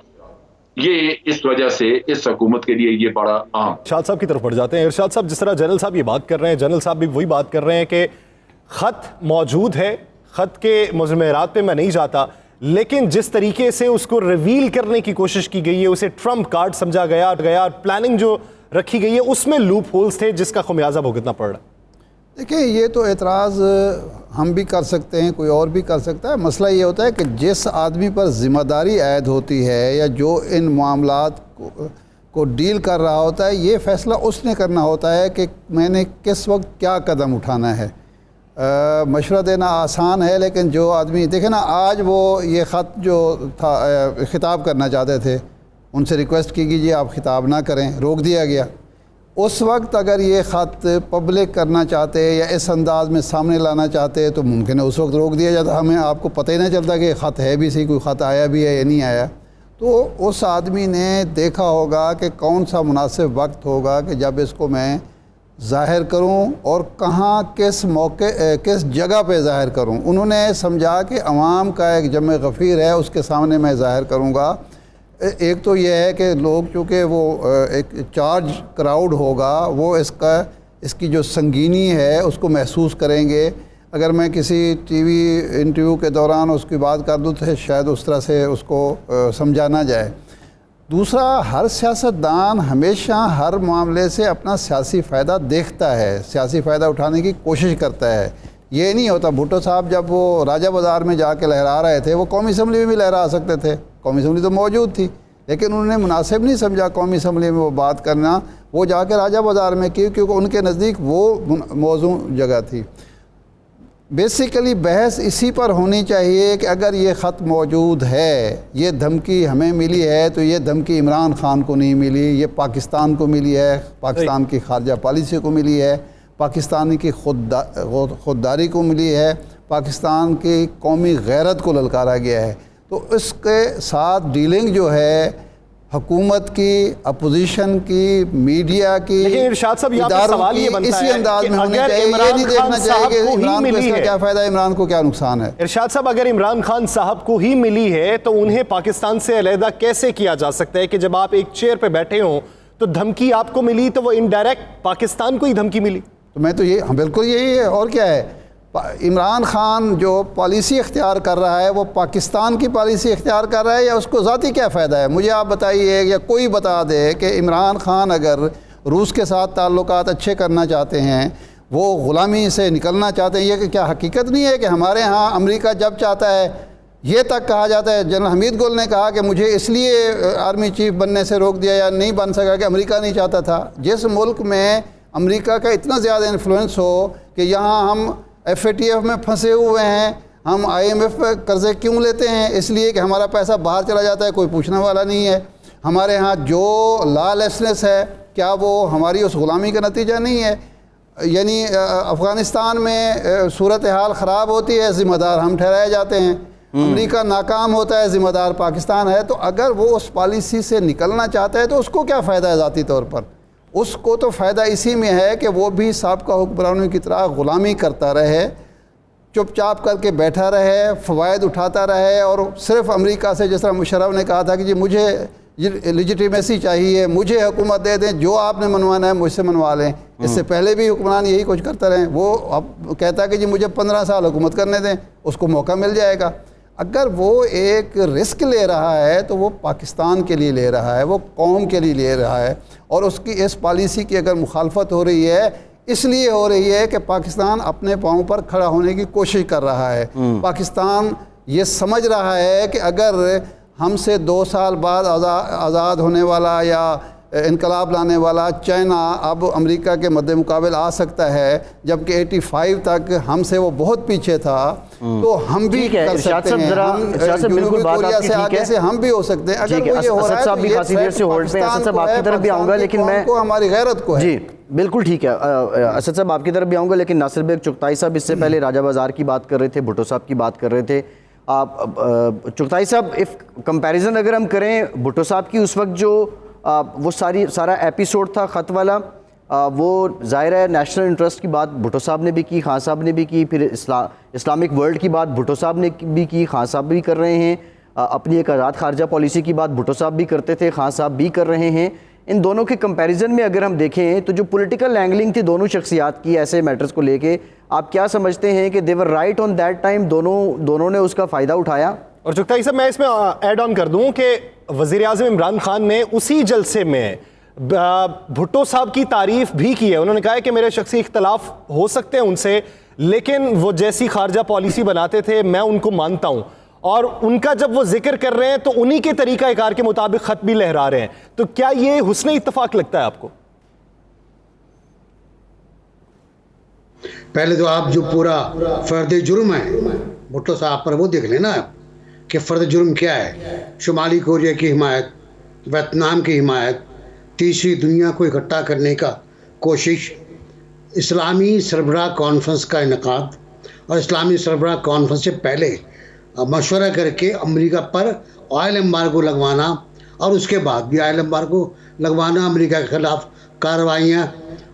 یہ اس وجہ سے اس حکومت کے لیے یہ بڑا اہم. ارشاد صاحب کی طرف بڑھ جاتے ہیں. ارشاد صاحب جس طرح جنرل صاحب یہ بات کر رہے ہیں، جنرل صاحب بھی وہی بات کر رہے ہیں کہ خط موجود ہے، خط کے مضمرات پہ میں نہیں جاتا، لیکن جس طریقے سے اس کو ریویل کرنے کی کوشش کی گئی ہے، اسے ٹرمپ کارڈ سمجھا گیا، پلاننگ جو رکھی گئی ہے اس میں لوپ ہولز تھے جس کا خمیازہ بھگتنا پڑ رہا ہے. دیکھیں یہ تو اعتراض ہم بھی کر سکتے ہیں، کوئی اور بھی کر سکتا ہے. مسئلہ یہ ہوتا ہے کہ جس آدمی پر ذمہ داری عائد ہوتی ہے یا جو ان معاملات کو ڈیل کر رہا ہوتا ہے، یہ فیصلہ اس نے کرنا ہوتا ہے کہ میں نے کس وقت کیا قدم اٹھانا ہے. مشورہ دینا آسان ہے، لیکن جو آدمی دیکھیں نا، آج وہ یہ خط جو تھا خطاب کرنا چاہتے تھے، ان سے ریکویسٹ کی گئی آپ خطاب نہ کریں، روک دیا گیا. اس وقت اگر یہ خط پبلک کرنا چاہتے یا اس انداز میں سامنے لانا چاہتے تو ممکن ہے اس وقت روک دیا جاتا، ہمیں آپ کو پتہ ہی نہ چلتا کہ خط ہے بھی صحیح، کوئی خط آیا بھی ہے یا نہیں آیا. تو اس آدمی نے دیکھا ہوگا کہ کون سا مناسب وقت ہوگا کہ جب اس کو میں ظاہر کروں اور کہاں، کس موقع، کس جگہ پہ ظاہر کروں. انہوں نے سمجھا کہ عوام کا ایک جمع غفیر ہے، اس کے سامنے میں ظاہر کروں گا. ایک تو یہ ہے کہ لوگ چونکہ وہ ایک چارج کراؤڈ ہوگا، وہ اس کی جو سنگینی ہے اس کو محسوس کریں گے. اگر میں کسی ٹی وی انٹرویو کے دوران اس کی بات کر دوں تو شاید اس طرح سے اس کو سمجھا نہ جائے. دوسرا، ہر سیاستدان ہمیشہ ہر معاملے سے اپنا سیاسی فائدہ دیکھتا ہے، سیاسی فائدہ اٹھانے کی کوشش کرتا ہے. یہ نہیں ہوتا. بھٹو صاحب جب وہ راجہ بازار میں جا کے لہرا رہے تھے، وہ قومی اسمبلی میں بھی لہرا سکتے تھے، قومی اسمبلی تو موجود تھی، لیکن انہوں نے مناسب نہیں سمجھا قومی اسمبلی میں وہ بات کرنا. وہ جا کے راجہ بازار میں کی، کیونکہ ان کے نزدیک وہ موزوں جگہ تھی. بیسیکلی بحث اسی پر ہونی چاہیے کہ اگر یہ خط موجود ہے، یہ دھمکی ہمیں ملی ہے، تو یہ دھمکی عمران خان کو نہیں ملی، یہ پاکستان کو ملی ہے، پاکستان کی خارجہ پالیسی کو ملی ہے، پاکستانی کی خودداری کو ملی ہے، پاکستان کی قومی غیرت کو للکارا گیا ہے. تو اس کے ساتھ ڈیلنگ جو ہے حکومت کی، اپوزیشن کی، میڈیا کی، لیکن ارشاد صاحب یہاں پہ سوال یہ بنتا اسی ہے انداز کہ میں ہونے اگر چاہیے، یہ عمران نہیں خان دیکھنا چاہیے صاحب کہ کو ہی عمران کو ملی اس کا ہے، کیا فائدہ ہے، عمران کو کیا نقصان ہے۔ ارشاد صاحب اگر عمران خان صاحب کو ہی ملی ہے تو انہیں پاکستان سے علیحدہ کیسے کیا جا سکتا ہے کہ جب آپ ایک چیئر پہ بیٹھے ہوں تو دھمکی آپ کو ملی تو وہ انڈائریکٹ پاکستان کو ہی دھمکی ملی؟ تو میں تو یہ بالکل یہی ہے، اور کیا ہے، عمران خان جو پالیسی اختیار کر رہا ہے وہ پاکستان کی پالیسی اختیار کر رہا ہے یا اس کو ذاتی کیا فائدہ ہے؟ مجھے آپ بتائیے یا کوئی بتا دے کہ عمران خان اگر روس کے ساتھ تعلقات اچھے کرنا چاہتے ہیں، وہ غلامی سے نکلنا چاہتے ہیں، یہ کہ کیا حقیقت نہیں ہے کہ ہمارے ہاں امریکہ جب چاہتا ہے، یہ تک کہا جاتا ہے، جنرل حمید گل نے کہا کہ مجھے اس لیے آرمی چیف بننے سے روک دیا یا نہیں بن سکا کہ امریکہ نہیں چاہتا تھا۔ جس ملک میں امریکہ کا اتنا زیادہ انفلوئنس ہو کہ یہاں ہم FATF میں پھنسے ہوئے ہیں، ہم IMF پہ قرضے کیوں لیتے ہیں؟ اس لیے کہ ہمارا پیسہ باہر چلا جاتا ہے، کوئی پوچھنے والا نہیں ہے۔ ہمارے ہاں جو لا لیسنس ہے، کیا وہ ہماری اس غلامی کا نتیجہ نہیں ہے؟ یعنی افغانستان میں صورتحال خراب ہوتی ہے، ذمہ دار ہم ٹھہرائے جاتے ہیں، امریکہ ناکام ہوتا ہے، ذمہ دار پاکستان ہے۔ تو اگر وہ اس پالیسی سے نکلنا چاہتا ہے تو اس کو کیا فائدہ ہے ذاتی طور پر؟ اس کو تو فائدہ اسی میں ہے کہ وہ بھی سابقہ حکمرانوں کی طرح غلامی کرتا رہے، چپ چاپ کر کے بیٹھا رہے، فوائد اٹھاتا رہے، اور صرف امریکہ سے جس طرح مشرف نے کہا تھا کہ جی مجھے لیجیٹیمیسی چاہیے، مجھے حکومت دے دیں، جو آپ نے منوانا ہے مجھ سے منوا لیں۔ اس سے پہلے بھی حکمران یہی کچھ کرتے رہے، وہ اب کہتا ہے کہ جی مجھے 15 سال حکومت کرنے دیں، اس کو موقع مل جائے گا۔ اگر وہ ایک رسک لے رہا ہے تو وہ پاکستان کے لیے لے رہا ہے، وہ قوم کے لیے لے رہا ہے، اور اس کی اس پالیسی کی اگر مخالفت ہو رہی ہے اس لیے ہو رہی ہے کہ پاکستان اپنے پاؤں پر کھڑا ہونے کی کوشش کر رہا ہے۔ پاکستان یہ سمجھ رہا ہے کہ اگر ہم سے 2 سال بعد آزاد ہونے والا یا انقلاب لانے والا چائنا اب امریکہ کے مد مقابل آ سکتا ہے، جبکہ 85 تک ہم سے وہ بہت پیچھے تھا، تو ہم بھی کر سکتے ہیں، جنوبی کوریا سے آگے سے ہم بھی ہو سکتے ہیں۔ اگر وہ یہ ہو رہا ہے تو یہ پاکستان کو ہے، پاکستان کی قوم کو، ہماری غیرت کو ہے۔ جی بالکل ٹھیک ہے، اسد صاحب آپ کی طرف بھی آؤں گا، لیکن ناصر بیگ چغتائی صاحب اس سے پہلے راجہ بازار کی بات کر رہے تھے، بھٹو صاحب کی بات کر رہے تھے۔ چغتائی صاحب اف کمپیریزن اگر ہم کریں بھٹو صاحب کی اس وقت جو وہ سارا ایپیسوڈ تھا خط والا، وہ ظاہر ہے نیشنل انٹرسٹ کی بات بھٹو صاحب نے بھی کی، خان صاحب نے بھی کی، پھر اسلامک ورلڈ کی بات بھٹو صاحب نے بھی کی، خان صاحب بھی کر رہے ہیں، اپنی ایک آزاد خارجہ پالیسی کی بات بھٹو صاحب بھی کرتے تھے، خان صاحب بھی کر رہے ہیں۔ ان دونوں کے کمپیریزن میں اگر ہم دیکھیں تو جو پولیٹیکل اینگلنگ تھی دونوں شخصیات کی ایسے میٹرز کو لے کے، آپ کیا سمجھتے ہیں کہ دے were right on that time, دونوں نے اس کا فائدہ اٹھایا؟ اور چغتائی صاحب میں اس میں ایڈ آن کر دوں کہ وزیر اعظم عمران خان نے اسی جلسے میں بھٹو صاحب کی تعریف بھی کی ہے۔ انہوں نے کہا ہے کہ میرے شخصی اختلاف ہو سکتے ہیں ان سے، لیکن وہ جیسی خارجہ پالیسی بناتے تھے میں ان کو مانتا ہوں، اور ان کا جب وہ ذکر کر رہے ہیں تو انہی کے طریقہ کار کے مطابق خط بھی لہرا رہے ہیں۔ تو کیا یہ حسن اتفاق لگتا ہے آپ کو؟ پہلے تو آپ جو پورا فرد جرم ہے بھٹو صاحب پر وہ دیکھ لینا کہ فرد جرم کیا ہے۔ شمالی کوریا کی حمایت، ویتنام کی حمایت، تیسری دنیا کو اکٹھا کرنے کا کوشش، اسلامی سربراہ کانفرنس کا انعقاد، اور اسلامی سربراہ کانفرنس سے پہلے مشورہ کر کے امریکہ پر آئل ایمبارگو لگوانا، اور اس کے بعد بھی آئل ایمبارگو لگوانا، امریکہ کے خلاف کارروائیاں،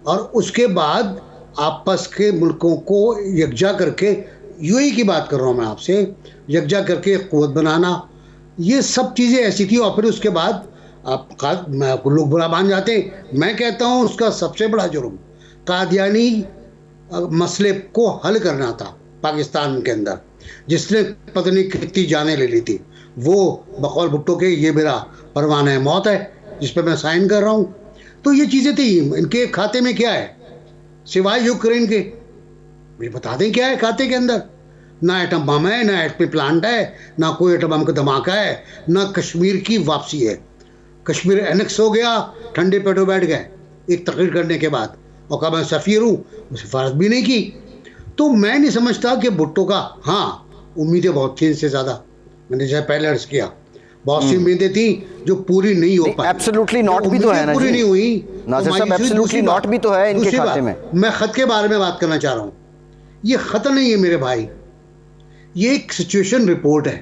اور اس کے بعد آپس کے ملکوں کو یکجا کر کے، UAE کی بات کر رہا ہوں میں آپ سے، یکجا کر کے قوت بنانا، یہ سب چیزیں ایسی تھی۔ اور پھر اس کے بعد لوگ برا مان جاتے ہیں، میں کہتا ہوں اس کا سب سے بڑا جرم قادیانی مسئلے کو حل کرنا تھا پاکستان کے اندر، جس نے پتہ نہیں کتنی جانیں لے لی تھی۔ وہ بقول بھٹو کے یہ میرا پروانہ موت ہے جس پہ میں سائن کر رہا ہوں۔ تو یہ چیزیں تھیں۔ ان کے کھاتے میں کیا ہے سوائے یوکرین کے؟ مجھے بتا دیں کیا ہے کھاتے کے اندر؟ نہ ایٹم بم ہے، نہ ایٹمی پلانٹ ہے، نہ کوئی ایٹم بم کا دھماکہ ہے، نہ کشمیر کی واپسی ہے۔ کشمیر اینکس ہو گیا، ٹھنڈے پیٹوں بیٹھ گئے ایک تقریر کرنے کے بعد، اور کہا میں سفیر ہوں، سفارت بھی نہیں کی۔ تو میں نہیں سمجھتا کہ بھٹو کا، ہاں امیدیں بہت تھیں، ان سے زیادہ میں نے جیسے پہلے عرض کیا، بہت سی امیدیں تھیں جو پوری نہیں ہو پائی۔ ایبسلیوٹلی ناٹ بھی تو ہے نا، پوری نہیں ہوئی۔ ناصر صاحب ایبسلیوٹلی ناٹ بھی تو ہے ان کے کھاتے میں۔ میں خط کے بارے میں بات کرنا چاہ رہا ہوں۔ یہ خط نہیں ہے میرے بھائی، یہ ایک سچویشن رپورٹ ہے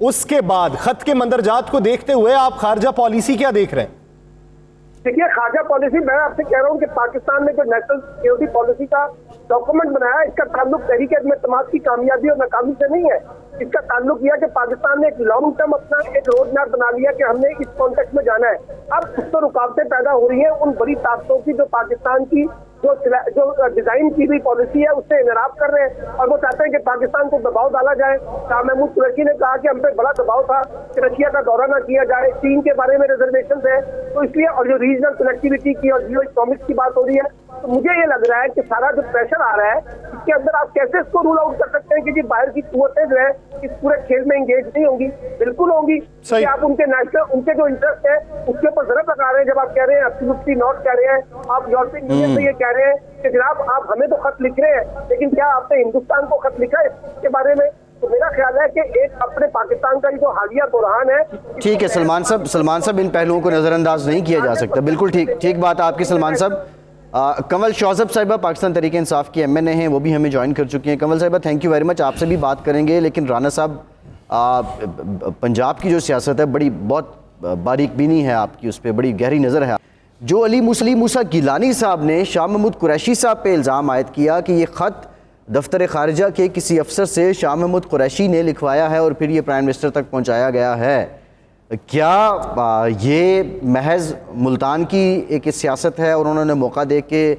اس کے بعد خط کے مندرجات کو دیکھتے ہوئے آپ خارجہ پالیسی کیا دیکھ رہے ہیں؟ دیکھیے خارجہ پالیسی میں آپ سے کہہ رہا ہوں کہ پاکستان نے جو نیشنل سیکورٹی پالیسی کا ڈاکومنٹ بنایا ہے اس کا تعلق تحریک عدم اعتماد کی کامیابی اور ناکامی سے نہیں ہے. اس کا تعلق یہ ہے کہ پاکستان نے ایک لانگ ٹرم اپنا ایک روڈ میپ بنا لیا کہ ہم نے اس کانٹیکس میں جانا ہے. اب اس پر رکاوٹیں پیدا ہو رہی ہیں ان بڑی طاقتوں کی جو پاکستان کی جو ڈیزائن کی ہوئی پالیسی ہے اس سے انحراف کر رہے ہیں اور وہ چاہتے ہیں کہ پاکستان کو دباؤ ڈالا جائے. شاہ محمود قریشی نے کہا کہ ہم پہ بڑا دباؤ تھا کہ رشیا کا دورہ نہ کیا جائے, چین کے بارے میں ریزرویشنز ہیں, تو اس لیے اور جو ریجنل کنیکٹیوٹی کی اور جیو اکنامکس کی بات ہو رہی ہے, تو مجھے یہ لگ رہا ہے کہ سارا جو پریشر آ رہا ہے اس کے اندر آپ کیسے اس کو رول آؤٹ کر سکتے ہیں کہ جی باہر کی قوتیں جو ہے اس پورے کھیل میں انگیج نہیں ہوں گی. بالکل ہوں گی کہ آپ ان کے نیشنل ان کے جو انٹرسٹ ہے اس کے اوپر ضرب لگا رہے ہیں. جب آپ کہہ رہے ہیں ایبسولوٹلی ناٹ کہہ رہے ہیں, آپ یورپین یونین سے یہ کہہ رہے ہیں کہ جناب آپ ہمیں تو خط لکھ رہے ہیں لیکن کیا آپ نے ہندوستان کو خط لکھا ہے اس کے بارے میں؟ تو میرا خیال ہے کہ ایک اپنے پاکستان کا جو حالیہ بحران ہے. ٹھیک ہے سلمان صاحب ان پہلوؤں کو نظر انداز نہیں کیا جا سکتا. بالکل ٹھیک بات آپ کی سلمان صاحب. کنول شوذب صاحبہ پاکستان تحریک انصاف کی ایم این اے ہیں, وہ بھی ہمیں جوائن کر چکی ہیں. کنول صاحبہ تھینک یو ویری مچ, آپ سے بھی بات کریں گے, لیکن رانا صاحب پنجاب کی جو سیاست ہے بہت باریک بینی ہے آپ کی, اس پہ بڑی گہری نظر ہے. جو علی موسیٰ گیلانی صاحب نے شاہ محمود قریشی صاحب پہ الزام عائد کیا کہ یہ خط دفتر خارجہ کے کسی افسر سے شاہ محمود قریشی نے لکھوایا ہے اور پھر یہ پرائم منسٹر تک پہنچایا گیا ہے, کیا یہ محض ملتان کی ایک سیاست ہے اور انہوں نے موقع دے کے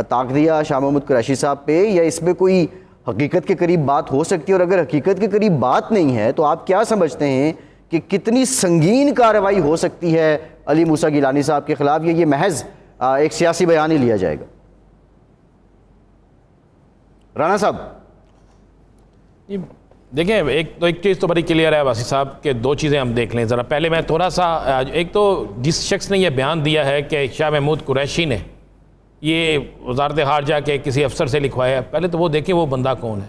طاق دیا شاہ محمود قریشی صاحب پہ, یا اس میں کوئی حقیقت کے قریب بات ہو سکتی ہے؟ اور اگر حقیقت کے قریب بات نہیں ہے تو آپ کیا سمجھتے ہیں کہ کتنی سنگین کارروائی ہو سکتی ہے علی موسیٰ گیلانی صاحب کے خلاف, یہ محض ایک سیاسی بیان ہی لیا جائے گا؟ رانا صاحب دیکھیں, ایک چیز تو بڑی کلیئر ہے واسی صاحب کہ دو چیزیں ہم دیکھ لیں ذرا. پہلے میں تھوڑا سا, ایک تو جس شخص نے یہ بیان دیا ہے کہ شاہ محمود قریشی نے یہ وزارت خارجہ کے کسی افسر سے لکھوایا, پہلے تو وہ دیکھیں وہ بندہ کون ہے,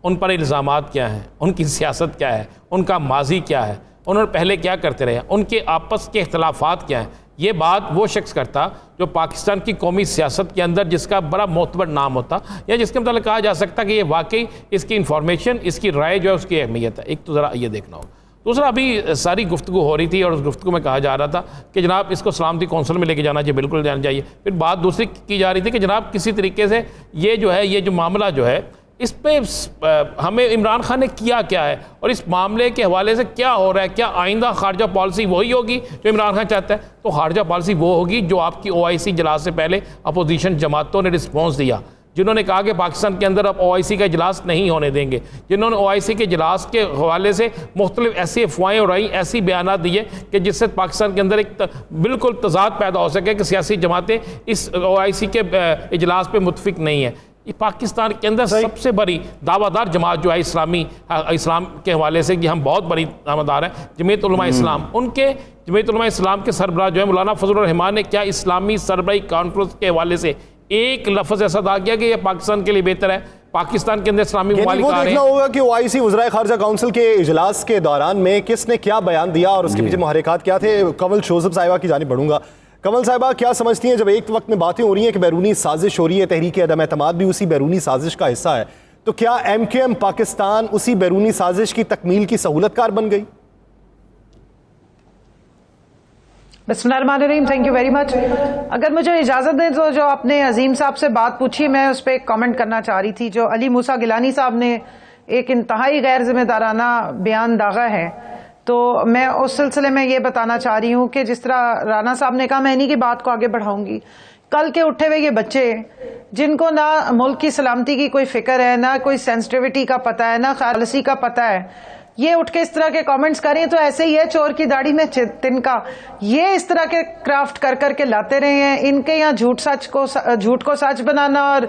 ان پر الزامات کیا ہیں, ان کی سیاست کیا ہے, ان کا ماضی کیا ہے, انہوں نے پہلے کیا کرتے رہے, ان کے آپس کے اختلافات کیا ہیں. یہ بات وہ شخص کرتا جو پاکستان کی قومی سیاست کے اندر جس کا بڑا معتبر نام ہوتا, یا جس کے متعلق کہا جا سکتا کہ یہ واقعی اس کی انفارمیشن, اس کی رائے جو ہے اس کی اہمیت ہے. ایک تو ذرا یہ دیکھنا ہو. دوسرا, ابھی ساری گفتگو ہو رہی تھی اور اس گفتگو میں کہا جا رہا تھا کہ جناب اس کو سلامتی کونسل میں لے کے جانا چاہیے, بالکل جانا چاہیے. پھر بات دوسری کی جا رہی تھی کہ جناب کسی طریقے سے یہ جو ہے, یہ جو معاملہ جو ہے اس پہ ہمیں عمران خان نے کیا ہے اور اس معاملے کے حوالے سے کیا ہو رہا ہے, کیا آئندہ خارجہ پالیسی وہی ہوگی جو عمران خان چاہتا ہے؟ تو خارجہ پالیسی وہ ہوگی جو آپ کی OIC اجلاس سے پہلے اپوزیشن جماعتوں نے رسپانس دیا, جنہوں نے کہا کہ پاکستان کے اندر اب OIC کا اجلاس نہیں ہونے دیں گے, جنہوں نے OIC کے اجلاس کے حوالے سے مختلف ایسی افواہیں اڑائیں, ایسی بیانات دیے کہ جس سے پاکستان کے اندر ایک بالکل تضاد پیدا ہو سکے کہ سیاسی جماعتیں اس OIC کے اجلاس پہ متفق نہیں ہیں. یہ پاکستان کے اندر سب سے بڑی دعویٰ دار جماعت جو ہے اسلام کے حوالے سے کہ ہم بہت بڑی دعویٰ دار ہیں, جمعیت علماء اسلام. ان کے جمعیت علماء اسلام کے سربراہ جو ہے مولانا فضل الرحمان نے کیا اسلامی سربراہی کانفرنس کے حوالے سے ایک لفظ ایسا ادا کیا کہ یہ پاکستان کے لیے بہتر ہے, پاکستان کے اندر اسلامی ممالک وہ دیکھنا ہوگا کہ OIC وزرائے خارجہ کونسل کے اجلاس کے دوران میں کس نے کیا بیان دیا اور اس کے پیچھے محرکات کیا تھے. کنول شوذب صاحبہ کی جانب بڑھوں گا. کنول صاحبہ کیا سمجھتی ہیں, جب ایک وقت میں باتیں ہو رہی ہیں کہ بیرونی سازش ہو رہی ہے, تحریک عدم اعتماد بھی اسی بیرونی سازش کا حصہ ہے, تو کیا MQM پاکستان اسی بیرونی سازش کی تکمیل کی سہولت کار بن گئی؟ بسم اللہ الرحمن الرحیم, تھینک یو ویری مچ. اگر مجھے اجازت دیں تو جو آپ نے عظیم صاحب سے بات پوچھی میں اس پہ ایک کامنٹ کرنا چاہ رہی تھی. جو علی موسیٰ گیلانی صاحب نے ایک انتہائی غیر ذمہ دارانہ بیان داغا ہے, تو میں اس سلسلے میں یہ بتانا چاہ رہی ہوں کہ جس طرح رانا صاحب نے کہا, میں انہی کی بات کو آگے بڑھاؤں گی. کل کے اٹھے ہوئے یہ بچے جن کو نہ ملک کی سلامتی کی کوئی فکر ہے, نہ کوئی سینسٹیوٹی کا پتہ ہے, نہ خالصی کا پتہ ہے, یہ اٹھ کے اس طرح کے کامنٹس کریں تو ایسے ہی ہے چور کی داڑھی میں تنکا. یہ اس طرح کے کرافٹ کر کے لاتے رہے ہیں. ان کے یہاں جھوٹ کو سچ بنانا اور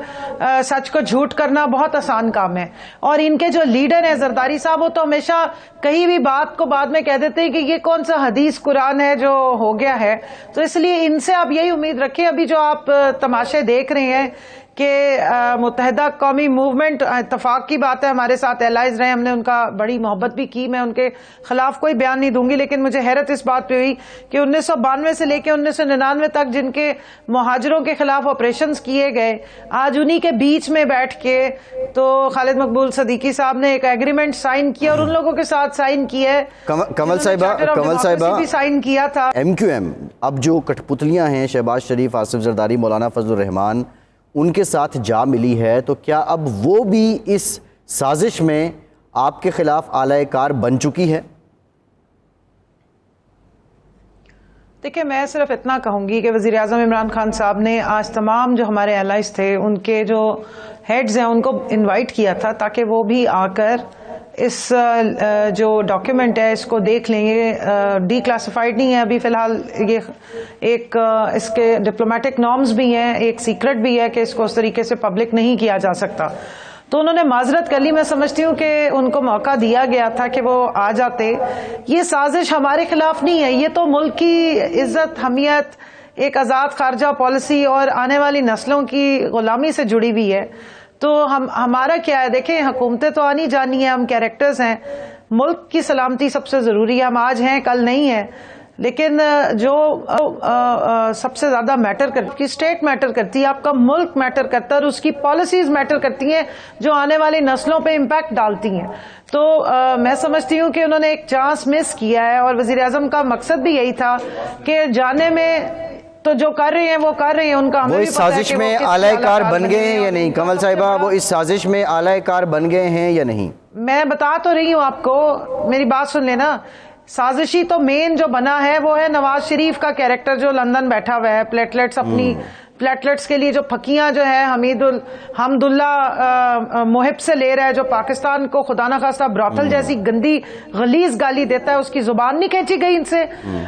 سچ کو جھوٹ کرنا بہت آسان کام ہے. اور ان کے جو لیڈر ہیں زرداری صاحب, وہ تو ہمیشہ کہیں بھی بات کو بعد میں کہہ دیتے ہیں کہ یہ کون سا حدیث قرآن ہے جو ہو گیا ہے. تو اس لیے ان سے آپ یہی امید رکھیں, ابھی جو آپ تماشے دیکھ رہے ہیں کہ متحدہ قومی موومنٹ اتفاق کی بات ہے، ہمارے ساتھ الائز رہے، ہم نے ان کا بڑی محبت بھی کی، میں ان کے خلاف کوئی بیان نہیں دوں گی، لیکن مجھے حیرت اس بات پہ ہوئی کہ 1992 سے لے کے 1999 تک جن کے مہاجروں کے خلاف آپریشنز کیے گئے، آج انہی کے بیچ میں بیٹھ کے تو خالد مقبول صدیقی صاحب نے ایک ایگریمنٹ سائن کیا اور ان لوگوں کے ساتھ سائن کیا ہے، کمل صاحبہ بھی سائن کیا تھا۔ ایم کیو ایم اب جو کٹ پتلیاں ہیں شہباز شریف، آصف زرداری، مولانا فضل الرحمان، ان کے ساتھ جا ملی ہے، تو کیا اب وہ بھی اس سازش میں آپ کے خلاف اعلی کار بن چکی ہے؟ دیکھیں میں صرف اتنا کہوں گی کہ وزیر اعظم عمران خان صاحب نے آج تمام جو ہمارے الائز تھے ان کے جو ہیڈز ہیں ان کو انوائٹ کیا تھا تاکہ وہ بھی آ کر اس جو ڈاکیومنٹ ہے اس کو دیکھ لیں۔ یہ ڈی کلاسیفائڈ نہیں ہے ابھی فی الحال، یہ ایک اس کے ڈپلومیٹک نارمز بھی ہیں، ایک سیکرٹ بھی ہے کہ اس کو اس طریقے سے پبلک نہیں کیا جا سکتا، تو انہوں نے معذرت کر لی۔ میں سمجھتی ہوں کہ ان کو موقع دیا گیا تھا کہ وہ آ جاتے۔ یہ سازش ہمارے خلاف نہیں ہے، یہ تو ملک کی عزت، حمیت، ایک آزاد خارجہ پالیسی اور آنے والی نسلوں کی غلامی سے جڑی ہوئی ہے۔ تو ہمارا کیا ہے، دیکھیں حکومتیں تو آنی جانی ہیں، ہم کیریکٹرز ہیں، ملک کی سلامتی سب سے ضروری ہے، ہم آج ہیں کل نہیں ہیں، لیکن جو سب سے زیادہ میٹر کرتی، اسٹیٹ میٹر کرتی ہے، آپ کا ملک میٹر کرتا ہے اور اس کی پالیسیز میٹر کرتی ہیں جو آنے والی نسلوں پہ امپیکٹ ڈالتی ہیں۔ تو میں سمجھتی ہوں کہ انہوں نے ایک چانس مس کیا ہے اور وزیر اعظم کا مقصد بھی یہی تھا کہ جانے میں تو جو کر رہے ہیں وہ کر رہے ہیں، ان کا ہمیں بھی وہ اس پتہ ہے سازش کہ میں اعلی کار بن گئے ہیں یا نہیں؟ کمل صاحبہ وہ اس سازش میں اعلی کار بن گئے ہیں یا نہیں؟ میں بتا تو رہی ہوں آپ کو، میری بات سن لینا۔ سازشی تو مین جو بنا ہے وہ ہے نواز شریف کا کیریکٹر جو لندن بیٹھا ہوا ہے، پلیٹلیٹس اپنی پلیٹلیٹس کے لیے جو پھکیاں جو ہے حمد اللہ محب سے لے رہا ہے، جو پاکستان کو خدا نخواستہ براثل جیسی گندی غلیظ گالی دیتا ہے، اس کی زبان نہیں کھینچی گئی ان سے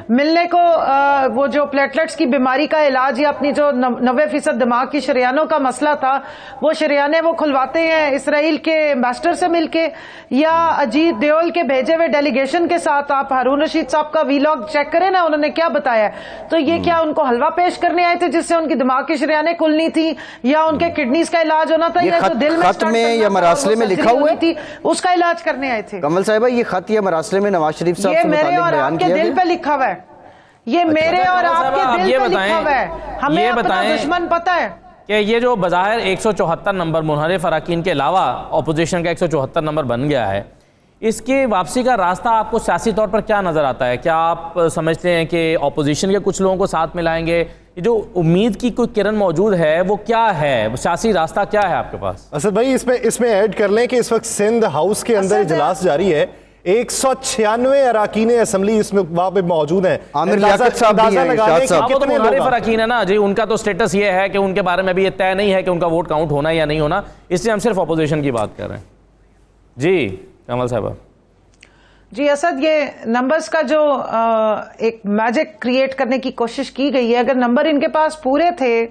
ملنے کو۔ وہ جو پلیٹلیٹس کی بیماری کا علاج یا اپنی جو 90% دماغ کی شریانوں کا مسئلہ تھا، وہ شریانے وہ کھلواتے ہیں اسرائیل کے ایمبیسڈر سے مل کے یا اجیت دیول کے بھیجے ہوئے ڈیلیگیشن کے ساتھ۔ آپ ہارون رشید صاحب کا ویلاگ چیک کریں نا، انہوں نے کیا بتایا ہے۔ تو یہ کیا ان کو حلوہ پیش کرنے آئے تھے جس سے ان کی دماغ کی شریانیں کھلنی تھی، یا ان کے کڈنیز کا علاج ہونا تھا، یا جو دل میں خط میں یا مراسلے میں لکھا ہوا تھی اس کا علاج کرنے آئے تھے؟ کمل صاحبہ یہ خط یا مراسلے میں نواز شریف صاحب سے میرے اور آپ کے دل پہ لکھا ہوا ہے، یہ میرے اور آپ کے دل پہ لکھا ہوا ہے، ہمیں اپنا دشمن پتہ ہے کہ یہ جو بظاہر 174 نمبر منحرف اراکین کے علاوہ اپوزیشن کا 174 نمبر بن گیا ہے، اس کی واپسی کا راستہ آپ کو سیاسی طور پر کیا نظر آتا ہے؟ کیا آپ سمجھتے ہیں کہ اپوزیشن کے کچھ لوگوں کو ساتھ ملائیں گے؟ یہ جو امید کی کوئی کرن موجود ہے وہ کیا ہے؟ سیاسی راستہ کیا ہے آپ کے پاس؟ اسد بھائی اس میں ایڈ کر لیں کہ اس وقت سندھ ہاؤس کے اندر اجلاس جاری ہے، 196 اراکین اسمبلی اس میں وہاں پہ موجود ہیں۔ عامر لیاقت صاحب بھی ہیں، ارشاد صاحب۔ وہ تو منحرف اراکین ہے نا جی، ان کا تو سٹیٹس یہ ہے کہ ان کے بارے میں بھی یہ طے نہیں ہے کہ ان کا ووٹ کاؤنٹ ہونا ہے یا نہیں ہونا، اس لیے ہم صرف اپوزیشن کی بات کر رہے ہیں۔ جی کمل صاحبہ۔ جی اسد، یہ نمبرز کا جو ایک میجک کریٹ کرنے کی کوشش کی گئی ہے، اگر نمبر ان کے پاس پورے تھے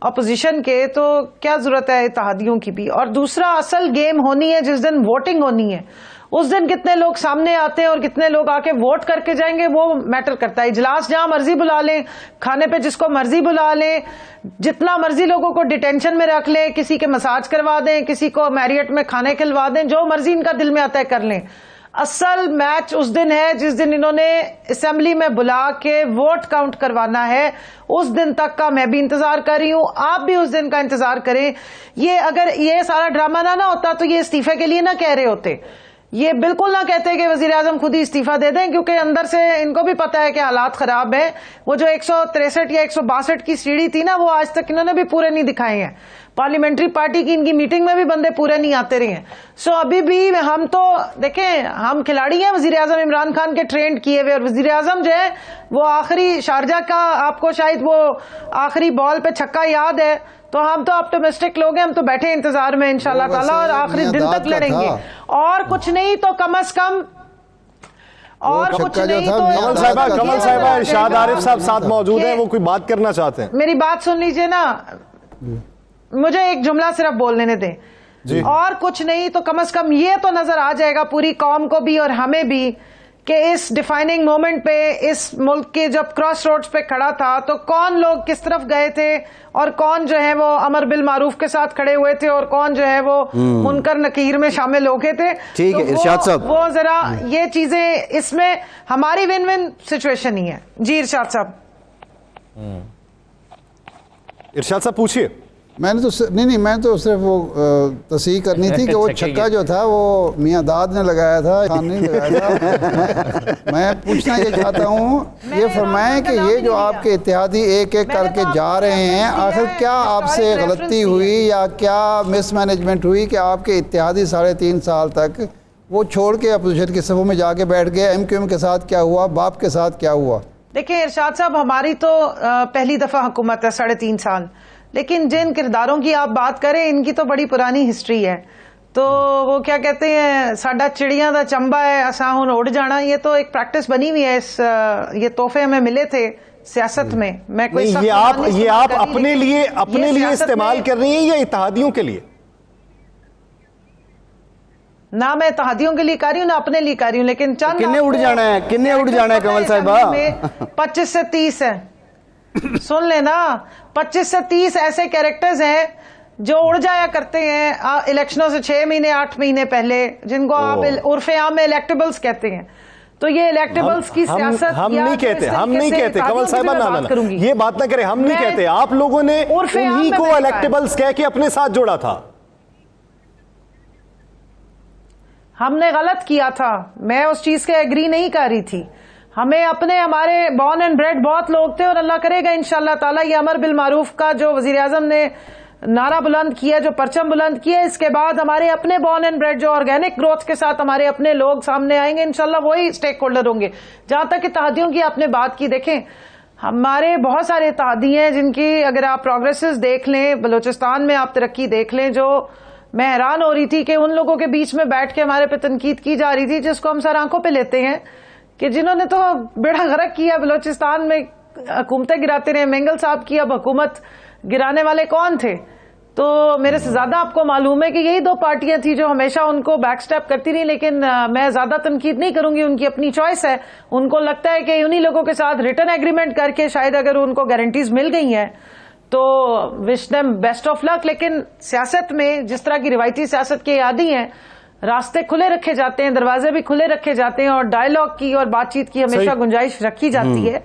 اپوزیشن کے تو کیا ضرورت ہے اتحادیوں کی بھی؟ اور دوسرا اصل گیم ہونی ہے جس دن ووٹنگ ہونی ہے، اس دن کتنے لوگ سامنے آتے ہیں اور کتنے لوگ آ کے ووٹ کر کے جائیں گے وہ میٹر کرتا ہے۔ اجلاس جہاں مرضی بلا لیں، کھانے پہ جس کو مرضی بلا لیں، جتنا مرضی لوگوں کو ڈیٹینشن میں رکھ لیں، کسی کے مساج کروا دیں، کسی کو میریٹ میں کھانے کھلوا دیں، جو مرضی ان کا دل میں آتا ہے کر لیں۔ اصل میچ اس دن ہے جس دن انہوں نے اسمبلی میں بلا کے ووٹ کاؤنٹ کروانا ہے، اس دن تک کا میں بھی انتظار کر رہی ہوں، آپ بھی اس دن کا انتظار کریں۔ یہ اگر یہ سارا ڈرامہ نہ ہوتا تو یہ استعفے کے لیے نہ کہہ رہے ہوتے، یہ بالکل نہ کہتے کہ وزیر اعظم خود ہی استعفیٰ دے دیں، کیونکہ اندر سے ان کو بھی پتا ہے کہ حالات خراب ہیں۔ وہ جو 163 یا 162 کی سیڑھی تھی نا، وہ آج تک انہوں نے بھی پورے نہیں دکھائے ہیں۔ پارلیمنٹری پارٹی کی ان کی میٹنگ میں بھی بندے پورے نہیں آتے رہے ہیں۔ سو ابھی بھی ہم تو دیکھیں، ہم کھلاڑی ہیں وزیر اعظم عمران خان کے ٹرینڈ کیے ہوئے، اور وزیر اعظم جو ہے وہ آخری شارجہ کا آپ کو شاید وہ آخری بال پہ چھکا یاد ہے، تو ہم تو آپٹمسٹک لوگ ہیں، ہم تو بیٹھے انتظار میں انشاءاللہ تعالیٰ، اور آخری دن تک لڑیں گے، اور کچھ نہیں تو کم از کم، اور کچھ نہیں تو کمل صاحبہ ارشاد عارف صاحب ساتھ موجود ہیں، وہ کوئی بات کرنا چاہتے ہیں۔ میری بات سن لیجئے نا، مجھے ایک جملہ صرف بول لینے دیں۔ اور کچھ نہیں تو کم از کم یہ تو نظر آ جائے گا پوری قوم کو بھی اور ہمیں بھی کہ اس ڈیفائننگ مومنٹ پہ اس ملک کے جب کراس روڈز پہ کھڑا تھا تو کون لوگ کس طرف گئے تھے اور کون جو ہے وہ امر بالمعروف کے ساتھ کھڑے ہوئے تھے اور کون جو ہے وہ منکر نکیر میں شامل ہو گئے تھے. ٹھیک ہے ارشاد صاحب, وہ ذرا یہ چیزیں اس میں ہماری ون ون سچویشن ہی ہے. جی ارشاد صاحب. ارشاد صاحب پوچھیے. میں نے تو نہیں میں تو صرف وہ تصحیح کرنی تھی کہ وہ چھکا جو تھا وہ میاں داد نے لگایا تھا, خان نہیں لگایا تھا. میں پوچھنا یہ چاہتا ہوں, یہ فرمائیں کہ یہ جو آپ کے اتحادی ایک ایک کر کے جا رہے ہیں, آخر کیا آپ سے غلطی ہوئی یا کیا مس مینجمنٹ ہوئی کہ آپ کے اتحادی 3.5 سال تک وہ چھوڑ کے اپوزیشن کے صفوں میں جا کے بیٹھ گئے؟ ایم کیو ایم کے ساتھ کیا ہوا, باپ کے ساتھ کیا ہوا؟ دیکھیں ارشاد صاحب, ہماری تو پہلی دفعہ حکومت ہے 3.5 سال, لیکن جن کرداروں کی آپ بات کریں ان کی تو بڑی پرانی ہسٹری ہے. تو وہ کیا کہتے ہیں, ساڈا چڑیاں دا چمبا ہے اساں ہن اڑ جانا, یہ تو ایک پریکٹس بنی ہوئی ہے. یہ تحفے ہمیں ملے تھے سیاست میں. میں کوئی یہ آپ اپنے لیے استعمال کر رہی ہیں یا اتحادیوں کے لیے؟ نہ میں اتحادیوں کے لیے کر رہی ہوں نہ اپنے لیے کر رہی ہوں, لیکن چند کنے اڑ جانا ہے, کنے اڑ جانا ہے کمل صاحبہ؟ 25 سے 30 ہے, سن لینا. 25 سے 30 ایسے کیریکٹرز ہیں جو اڑ جایا کرتے ہیں الیکشنوں سے 6 مہینے 8 مہینے پہلے, جن کو آپ عرف عام میں الیکٹیبلز کہتے ہیں. تو یہ الیکٹیبلز کی سیاست ہم نہیں کہتے کمل صاحبہ, نہ یہ بات نہ کریں, ہم نہیں کہتے. آپ لوگوں نے انہی کو الیکٹیبلز کہہ کے اپنے ساتھ جوڑا تھا. ہم نے غلط کیا تھا, میں اس چیز کے ایگری نہیں کر رہی تھی. ہمیں ہمارے بورن اینڈ بریڈ بہت لوگ تھے, اور اللہ کرے گا انشاءاللہ تعالیٰ یہ امر بالمعروف کا جو وزیر اعظم نے نعرہ بلند کیا, جو پرچم بلند کیا, اس کے بعد ہمارے اپنے بورن اینڈ بریڈ جو آرگینک گروتھ کے ساتھ ہمارے اپنے لوگ سامنے آئیں گے انشاءاللہ, وہی اسٹیک ہولڈر ہوں گے. جہاں تک اتحادیوں کی آپ نے بات کی, دیکھیں ہمارے بہت سارے اتحادی ہیں جن کی اگر آپ پروگریسز دیکھ لیں, بلوچستان میں آپ ترقی دیکھ لیں, جو میں حیران ہو رہی تھی کہ ان لوگوں کے بیچ میں بیٹھ کے ہمارے پہ تنقید کی جا رہی تھی جس کو ہم سر آنکھوں پہ لیتے ہیں, کہ جنہوں نے تو بیڑا غرق کیا بلوچستان میں, حکومتیں گراتے رہے. مینگل صاحب کی اب حکومت گرانے والے کون تھے؟ تو میرے سے زیادہ آپ کو معلوم ہے کہ یہی 2 پارٹیاں تھیں جو ہمیشہ ان کو بیک سٹیپ کرتی رہی. لیکن میں زیادہ تنقید نہیں کروں گی, ان کی اپنی چوائس ہے. ان کو لگتا ہے کہ انہی لوگوں کے ساتھ ریٹرن ایگریمنٹ کر کے شاید اگر ان کو گارنٹیز مل گئی ہیں تو وش دیم بیسٹ آف لک. لیکن سیاست میں جس طرح کی روایتی سیاست کے عادی ہیں, راستے کھلے رکھے جاتے ہیں, دروازے بھی کھلے رکھے جاتے ہیں, اور ڈائیلاگ کی اور بات چیت کی ہمیشہ گنجائش رکھی جاتی ہے.